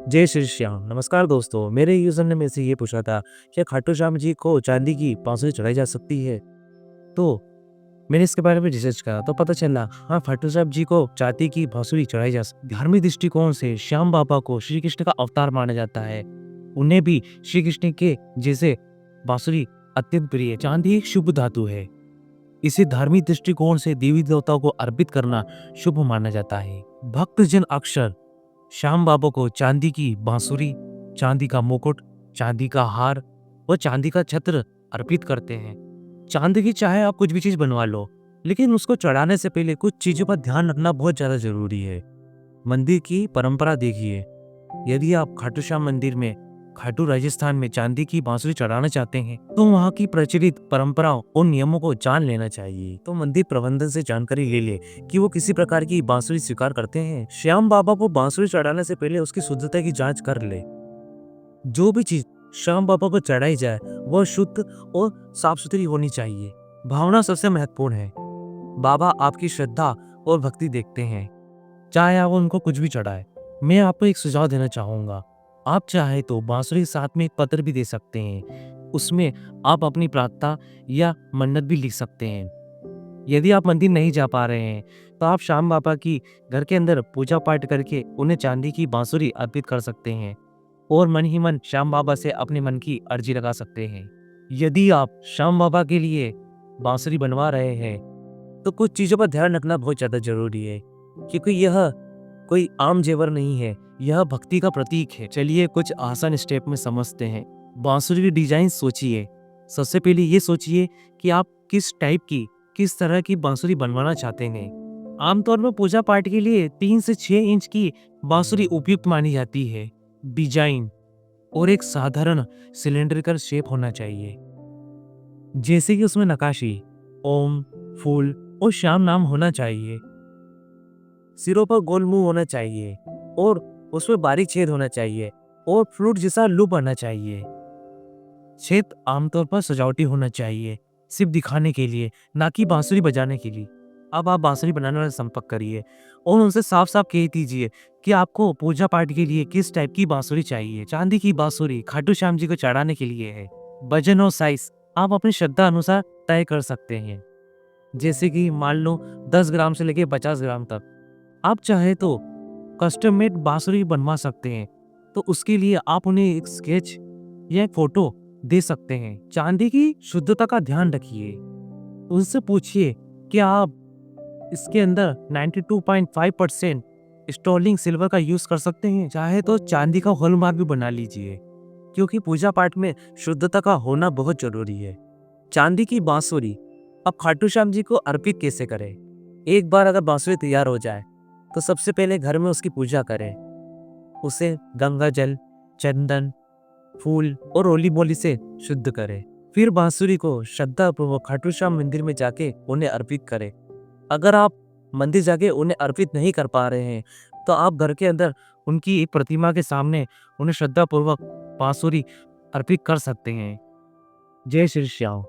जय श्री श्याम। नमस्कार दोस्तों, मेरे यूजर ने मेरे से ये पूछा था क्या खाटू श्याम जी को चांदी की बांसुरी चढ़ाई जा सकती है। तो मैंने इसके बारे में रिसर्च करा तो पता चला हाँ, खाटू श्याम जी को चांदी की बांसुरी चढ़ाई जा सकती है। धार्मिक दृष्टिकोण से श्याम बाबा को श्री कृष्ण का अवतार माना जाता है। उन्हें भी श्री कृष्ण के जैसे बांसुरी अत्यंत प्रिय। चांदी एक शुभ धातु है। इसे धार्मिक दृष्टिकोण से देवी देवताओं को अर्पित करना शुभ माना जाता है। भक्तजन अक्सर श्याम बाबा को चांदी की बांसुरी, चांदी का मुकुट, चांदी का हार और चांदी का छत्र अर्पित करते हैं। चांदी की चाहे आप कुछ भी चीज बनवा लो, लेकिन उसको चढ़ाने से पहले कुछ चीजों का ध्यान रखना बहुत ज्यादा जरूरी है। मंदिर की परंपरा देखिए। यदि आप खाटू श्याम मंदिर में खाटू राजस्थान में चांदी की बांसुरी चढ़ाना चाहते हैं तो वहाँ की प्रचलित परंपराओं और नियमों को जान लेना चाहिए। तो मंदिर प्रबंधन से जानकारी ले ले कि वो किसी प्रकार की बांसुरी स्वीकार करते हैं। श्याम बाबा को बांसुरी चढ़ाने से पहले उसकी शुद्धता की जांच कर ले। जो भी चीज श्याम बाबा को चढ़ाई जाए वह शुद्ध और साफ सुथरी होनी चाहिए। भावना सबसे महत्वपूर्ण है। बाबा आपकी श्रद्धा और भक्ति देखते हैं, चाहे आप उनको कुछ भी चढ़ाए। मैं आपको एक सुझाव देना चाहूंगा। आप चाहे तो बांसुरी के साथ में एक पत्र भी दे सकते हैं। उसमें आप अपनी प्रार्थना या मन्नत भी लिख सकते हैं। यदि आप मंदिर नहीं जा पा रहे हैं तो आप श्याम बाबा की घर के अंदर पूजा पाठ करके उन्हें चांदी की बांसुरी अर्पित कर सकते हैं और मन ही मन श्याम बाबा से अपने मन की अर्जी लगा सकते हैं। यदि आप श्याम बाबा के लिए बांसुरी बनवा रहे हैं तो कुछ चीजों पर ध्यान रखना बहुत ज्यादा जरूरी है, क्योंकि यह कोई आम जेवर नहीं है, यह भक्ति का प्रतीक है। चलिए कुछ आसान स्टेप में समझते हैं। बांसुरी की डिजाइन सोचिए। सबसे पहले ये सोचिए कि आप किस टाइप की, किस तरह की बांसुरी बनवाना चाहते हैं। आमतौर पर पूजा पाठ के लिए 3 से 6 इंच की बांसुरी उपयुक्त मानी जाती है। डिजाइन और एक साधारण सिलेंड्रिकल शेप होना चाहिए, जैसे कि उसमें नकाशी, ओम, फूल और श्याम नाम होना चाहिए। सिरों पर गोल मुंह होना चाहिए और उसमें बारीक छेद होना चाहिए और फ्लूट जैसा लुप आना चाहिए। छेद आमतौर पर सजावटी होना चाहिए, सिर्फ दिखाने के लिए, ना कि बांसुरी बजाने के लिए। अब आप बांसुरी बनाने वाले से संपर्क करिए और उनसे साफ साफ कह दीजिए कि आपको पूजा पाठ के लिए किस टाइप की बांसुरी चाहिए। चांदी की बांसुरी खाटू श्याम जी को चढ़ाने के लिए है। वजन और साइज आप अपनी श्रद्धा अनुसार तय कर सकते हैं, जैसे कि मान लो 10 ग्राम से लेके 50 ग्राम तक। आप चाहे तो कस्टम मेड बांसुरी बनवा सकते हैं, तो उसके लिए आप उन्हें एक स्केच या एक फोटो दे सकते हैं। चांदी की शुद्धता का ध्यान रखिए। उनसे पूछिए कि आप इसके अंदर 92.5% स्टर्लिंग सिल्वर का यूज कर सकते हैं। चाहे तो चांदी का हॉलमार्क भी बना लीजिए, क्योंकि पूजा पाठ में शुद्धता का होना बहुत जरूरी है। चांदी की बांसुरी अब खाटू श्याम जी को अर्पित कैसे करें। एक बार अगर बांसुरी तैयार हो जाए तो सबसे पहले घर में उसकी पूजा करें। उसे गंगा जल, चंदन, फूल और रोली मोली से शुद्ध करें। फिर बांसुरी को श्रद्धा पूर्वक खाटू श्याम मंदिर में जाके उन्हें अर्पित करें। अगर आप मंदिर जाके उन्हें अर्पित नहीं कर पा रहे हैं तो आप घर के अंदर उनकी एक प्रतिमा के सामने उन्हें श्रद्धा पूर्वक बांसुरी अर्पित कर सकते हैं। जय श्री श्याम।